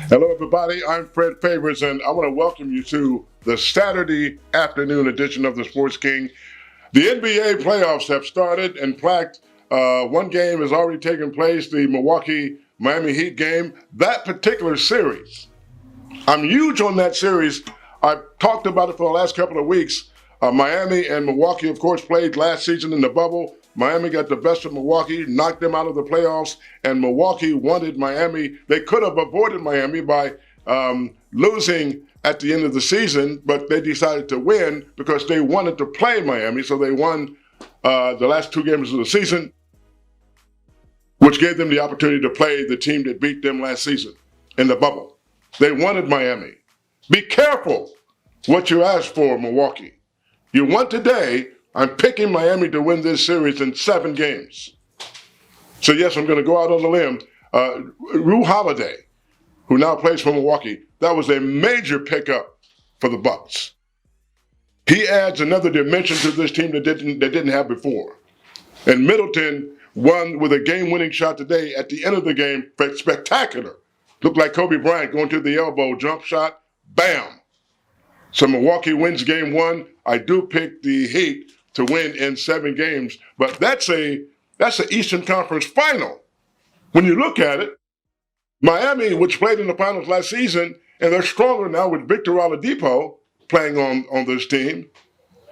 Hello, everybody. I'm Fred Favors, and I want to welcome you to the Saturday afternoon edition of the Sports King. The NBA playoffs have started. In fact, one game has already taken place, the Milwaukee-Miami Heat game. That particular series, I'm huge on that series. I've talked about it for the last couple of weeks. Miami and Milwaukee, of course, played last season in the bubble. Miami got the best of Milwaukee, knocked them out of the playoffs, and Milwaukee wanted Miami. They could have avoided Miami by losing at the end of the season, but they decided to win because they wanted to play Miami, so they won the last two games of the season, which gave them the opportunity to play the team that beat them last season in the bubble. They wanted Miami. Be careful what you ask for, Milwaukee. You won today. I'm picking Miami to win this series in 7 games. So, yes, I'm going to go out on a limb. Rue Holiday, who now plays for Milwaukee, that was a major pickup for the Bucks. He adds another dimension to this team that didn't have before. And Middleton won with a game-winning shot today at the end of the game. Spectacular. Looked like Kobe Bryant going to the elbow, jump shot, bam. So Milwaukee wins game 1. I do pick the Heat to win in 7 games, but that's an Eastern Conference final. When you look at it, Miami, which played in the finals last season, and they're stronger now with Victor Oladipo playing on this team,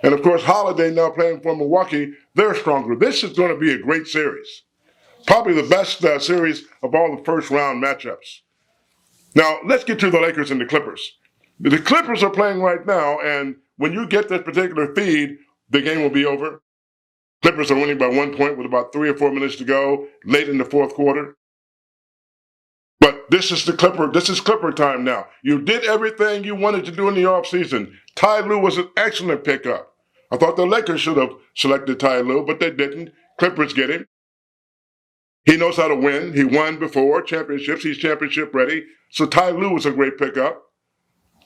and of course Holiday now playing for Milwaukee, they're stronger. This is going to be a great series. Probably the best series of all the first round matchups. Now, let's get to the Lakers and the Clippers. The Clippers are playing right now, and when you get this particular feed, the game will be over. Clippers are winning by 1 point with about 3 or 4 minutes to go, late in the fourth quarter. But this is Clipper time now. You did everything you wanted to do in the offseason. Ty Lue was an excellent pickup. I thought the Lakers should have selected Ty Lue, but they didn't. Clippers get him. He knows how to win. He won before championships. He's championship ready. So Ty Lue was a great pickup.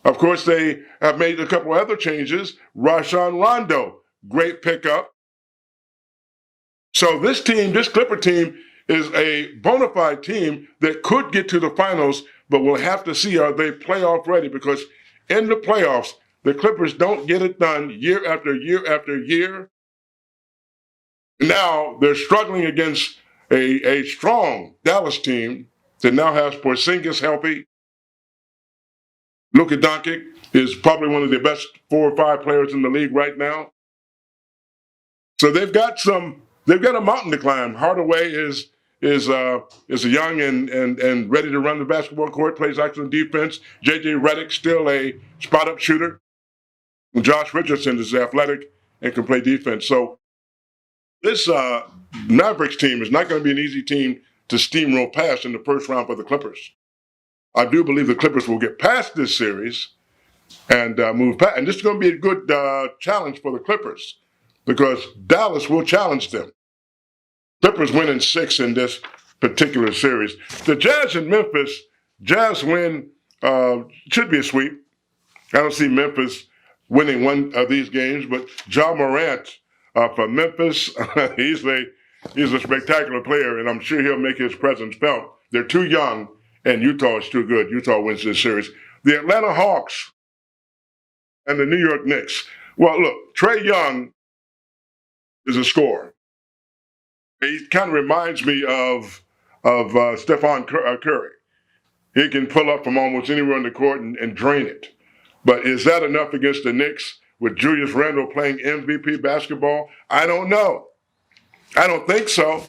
Of course, they have made a couple other changes. Rajon Rondo, great pickup. So this Clipper team, is a bona fide team that could get to the finals, but we'll have to see, are they playoff ready? Because in the playoffs, the Clippers don't get it done year after year after year. Now they're struggling against a strong Dallas team that now has Porzingis healthy. Luka Doncic is probably one of the best 4 or 5 players in the league right now. So they've got a mountain to climb. Hardaway is a young and ready to run the basketball court, plays excellent defense. J.J. Redick still a spot-up shooter. Josh Richardson is athletic and can play defense. So this Mavericks team is not going to be an easy team to steamroll past in the first round for the Clippers. I do believe the Clippers will get past this series and move past. And this is going to be a good challenge for the Clippers because Dallas will challenge them. Clippers win in 6 in this particular series. The Jazz in Memphis, Jazz win should be a sweep. I don't see Memphis winning one of these games, but Ja Morant for Memphis, he's a spectacular player, and I'm sure he'll make his presence felt. They're too young, and Utah is too good. Utah wins this series. The Atlanta Hawks and the New York Knicks. Well, look, Trae Young is a scorer. He kind of reminds me of Stephen Curry. He can pull up from almost anywhere on the court and drain it. But is that enough against the Knicks with Julius Randle playing MVP basketball? I don't know. I don't think so.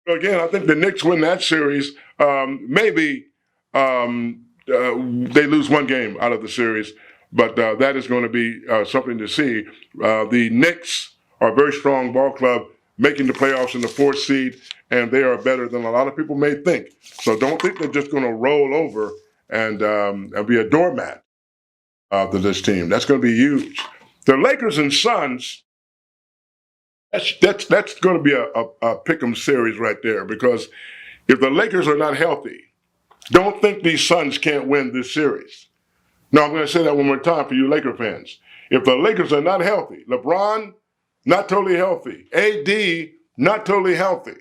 Again, I think the Knicks win that series. Maybe they lose 1 game out of the series, but that is going to be something to see. The Knicks are a very strong ball club, making the playoffs in the 4th seed, and they are better than a lot of people may think. So don't think they're just going to roll over and be a doormat to this team. That's going to be huge. The Lakers and Suns, that's going to be a pick'em series right there, because if the Lakers are not healthy, don't think these Suns can't win this series. Now, I'm going to say that one more time for you Laker fans. If the Lakers are not healthy, LeBron, not totally healthy. AD, not totally healthy.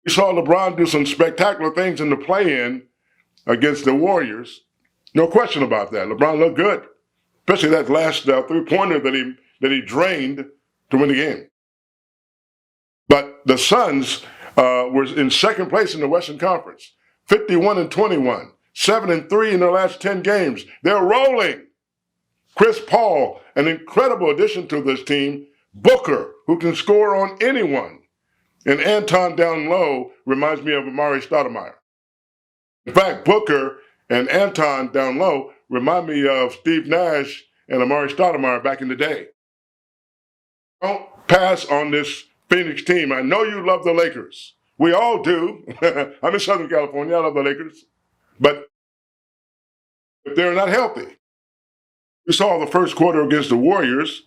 We saw LeBron do some spectacular things in the play-in, against the Warriors. No question about that. LeBron looked good, especially that last three-pointer that he drained to win the game. But the Suns were in second place in the Western Conference, 51-21, 7-3 in their last 10 games. They're rolling. Chris Paul, an incredible addition to this team. Booker, who can score on anyone. And Anton down low reminds me of Amari Stoudemire. In fact, Booker and Anton down low remind me of Steve Nash and Amari Stoudemire back in the day. Don't pass on this Phoenix team. I know you love the Lakers. We all do. I'm in Southern California. I love the Lakers. But if they're not healthy, we saw the first quarter against the Warriors.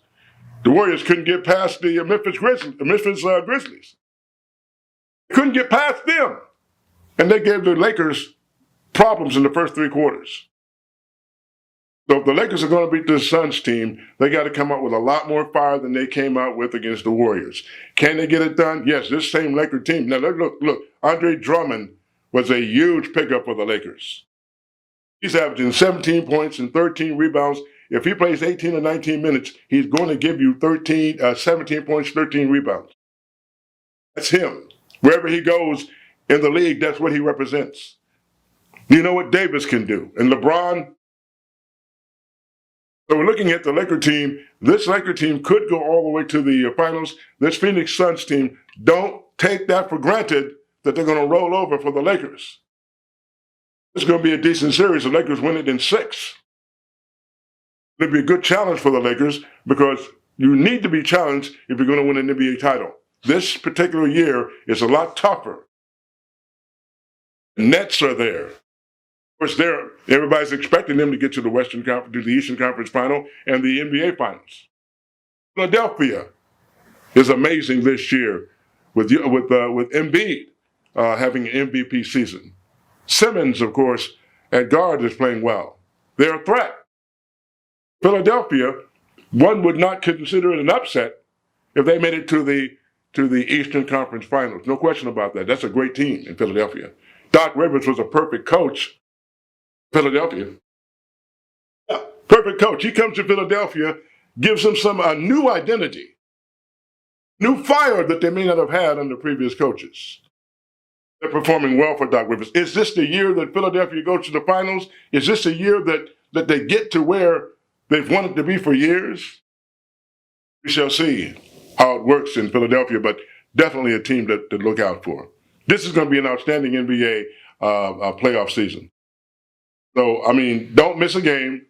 The Warriors couldn't get past the Memphis Grizzlies. Couldn't get past them. And they gave the Lakers problems in the first three quarters. So if the Lakers are going to beat this Suns team, they got to come out with a lot more fire than they came out with against the Warriors. Can they get it done? Yes, this same Laker team. Now, look, Andre Drummond was a huge pickup for the Lakers. He's averaging 17 points and 13 rebounds. If he plays 18 or 19 minutes, he's going to give you 17 points, 13 rebounds. That's him. Wherever he goes in the league, that's what he represents. You know what Davis can do. And LeBron. So we're looking at the Laker team. This Laker team could go all the way to the finals. This Phoenix Suns team, don't take that for granted that they're going to roll over for the Lakers. It's going to be a decent series. The Lakers win it in 6. It'll be a good challenge for the Lakers because you need to be challenged if you're going to win an NBA title. This particular year is a lot tougher. Nets are there. Of course, everybody's expecting them to get to the Western Conference, to the Eastern Conference Final, and the NBA Finals. Philadelphia is amazing this year with Embiid having an MVP season. Simmons, of course, at guard is playing well. They're a threat. Philadelphia, one would not consider it an upset if they made it to the Eastern Conference Finals. No question about that. That's a great team in Philadelphia. Doc Rivers was a perfect coach. Philadelphia. Yeah, perfect coach. He comes to Philadelphia, gives them a new identity, new fire that they may not have had under previous coaches. They're performing well for Doc Rivers. Is this the year that Philadelphia goes to the finals? Is this the year that they get to where they've wanted to be for years? We shall see how it works in Philadelphia, but definitely a team to look out for. This is going to be an outstanding NBA playoff season. So, I mean, don't miss a game.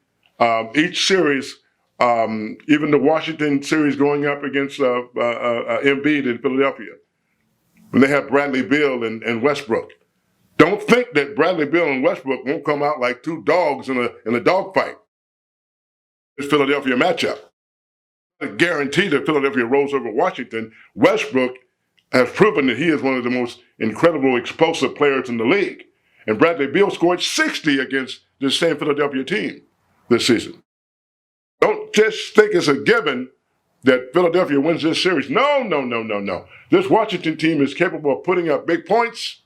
Each series, even the Washington series going up against Embiid in Philadelphia, when they have Bradley Beal and Westbrook. Don't think that Bradley Beal and Westbrook won't come out like two dogs in a dogfight. This Philadelphia matchup. I guarantee that Philadelphia rolls over Washington. Westbrook has proven that he is one of the most incredible explosive players in the league. And Bradley Beal scored 60 against this same Philadelphia team this season. Don't just think it's a given that Philadelphia wins this series. No. This Washington team is capable of putting up big points.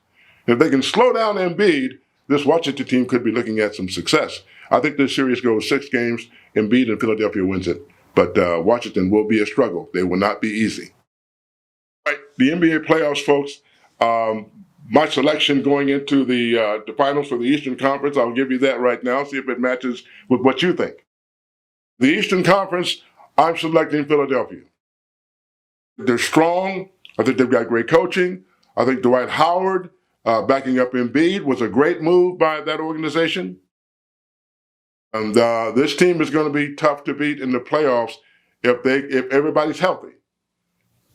If they can slow down Embiid, this Washington team could be looking at some success. I think this series goes 6 games. Embiid and Philadelphia wins it. But Washington will be a struggle. They will not be easy. All right, the NBA playoffs, folks. My selection going into the finals for the Eastern Conference, I'll give you that right now, see if it matches with what you think. The Eastern Conference, I'm selecting Philadelphia. They're strong. I think they've got great coaching. I think Dwight Howard backing up Embiid was a great move by that organization. And this team is going to be tough to beat in the playoffs if everybody's healthy.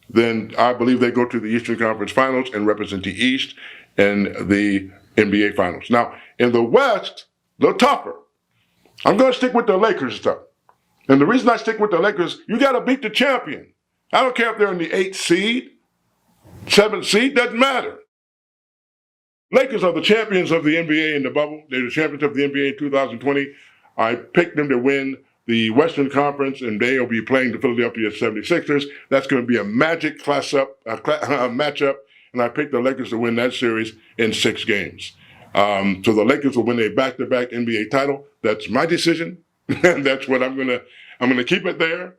Then I believe they go to the Eastern Conference Finals and represent the East and the NBA Finals. Now, in the West, a little tougher. I'm going to stick with the Lakers, though. And the reason I stick with the Lakers, you got to beat the champion. I don't care if they're in the 8th seed, 7th seed, doesn't matter. Lakers are the champions of the NBA in the bubble. They're the champions of the NBA in 2020. I picked them to win the Western Conference, and they'll be playing the Philadelphia 76ers. That's going to be a magic matchup, and I picked the Lakers to win that series in 6 games. So the Lakers will win a back-to-back NBA title. That's my decision, and that's what I'm gonna keep it there.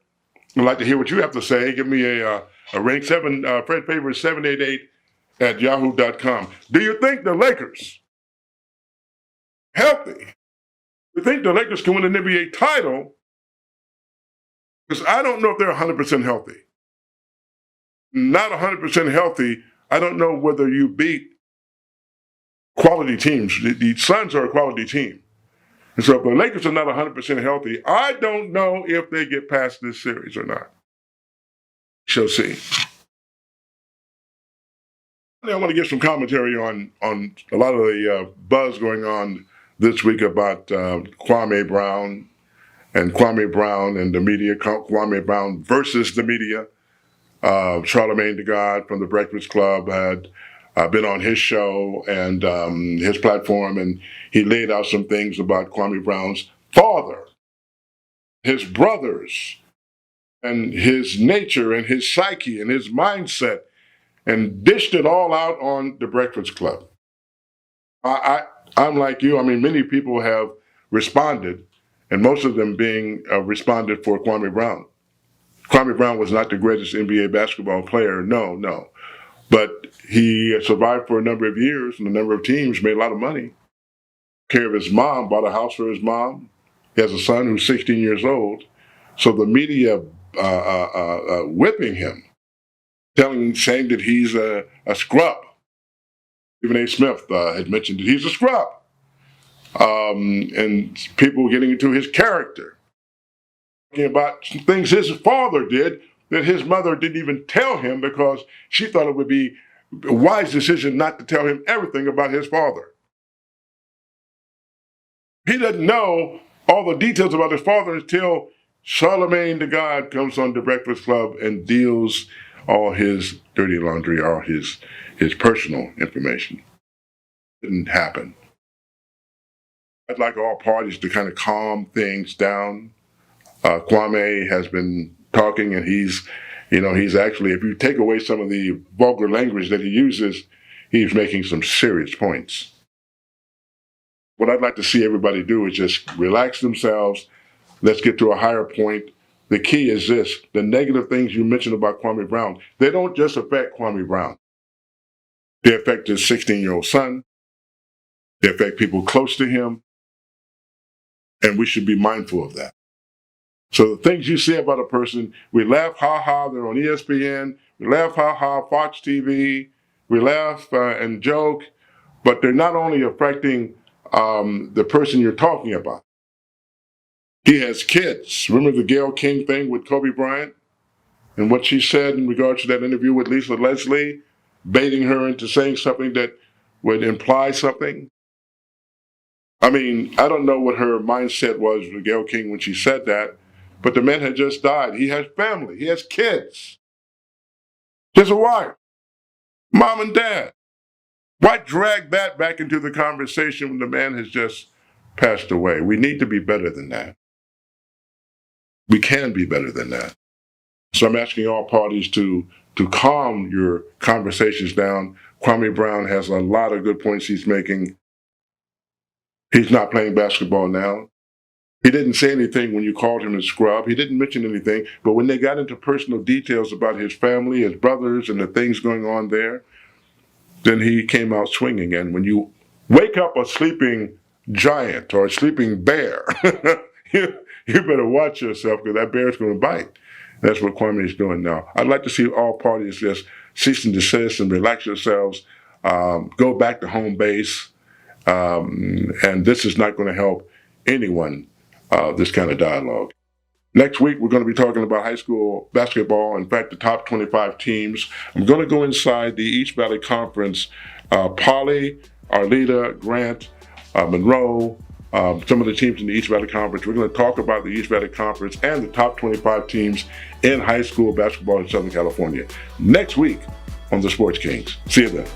I'd like to hear what you have to say. Give me a ring, Fred Favors 788 at yahoo.com. Do you think the Lakers healthy? Do you think the Lakers can win an NBA title? Because I don't know if they're 100% healthy. Not 100% healthy. I don't know whether you beat quality teams. The Suns are a quality team. And so if the Lakers are not 100% healthy, I don't know if they get past this series or not. Shall see. I want to give some commentary on a lot of the buzz going on this week about Kwame Brown and the media, Kwame Brown versus the media. Charlamagne the God from the Breakfast Club had been on his show and his platform, and he laid out some things about Kwame Brown's father, his brothers, and his nature and his psyche and his mindset, and dished it all out on the Breakfast Club. I'm like you. I mean, many people have responded, and most of them being responded for Kwame Brown. Kwame Brown was not the greatest NBA basketball player, no. But he survived for a number of years, and a number of teams made a lot of money. Took care of his mom, bought a house for his mom. He has a son who's 16 years old. So the media whipping him, saying that he's a scrub. Stephen A. Smith had mentioned that he's a scrub. And people getting into his character, talking about things his father did that his mother didn't even tell him because she thought it would be a wise decision not to tell him everything about his father. He doesn't know all the details about his father until Charlamagne the God comes on the Breakfast Club and deals all his dirty laundry, all his personal information. It didn't happen. I'd like all parties to kind of calm things down. Kwame has been talking, and he's actually, if you take away some of the vulgar language that he uses, he's making some serious points. What I'd like to see everybody do is just relax themselves. Let's get to a higher point. The key is this: the negative things you mentioned about Kwame Brown, they don't just affect Kwame Brown. They affect his 16-year-old son. They affect people close to him. And we should be mindful of that. So the things you say about a person, we laugh, ha, they're on ESPN. We laugh, ha, Fox TV. We laugh and joke, but they're not only affecting the person you're talking about. He has kids. Remember the Gayle King thing with Kobe Bryant? And what she said in regards to that interview with Lisa Leslie, baiting her into saying something that would imply something? I mean, I don't know what her mindset was with Gayle King when she said that, but the man had just died. He has family. He has kids. He has a wife, mom and dad. Why drag that back into the conversation when the man has just passed away? We need to be better than that. We can be better than that. So I'm asking all parties to calm your conversations down. Kwame Brown has a lot of good points he's making. He's not playing basketball now. He didn't say anything when you called him a scrub. He didn't mention anything. But when they got into personal details about his family, his brothers, and the things going on there, then he came out swinging. And when you wake up a sleeping giant or a sleeping bear, you better watch yourself, because that bear's going to bite. That's what Kwame is doing now. I'd like to see all parties just cease and desist and relax yourselves, go back to home base. And this is not going to help anyone, this kind of dialogue. Next week, we're going to be talking about high school basketball. In fact, the top 25 teams. I'm going to go inside the East Valley Conference. Poly, Arleta, Grant, Monroe, some of the teams in the East Valley Conference. We're going to talk about the East Valley Conference and the top 25 teams in high school basketball in Southern California. Next week on the Sports Kings. See you then.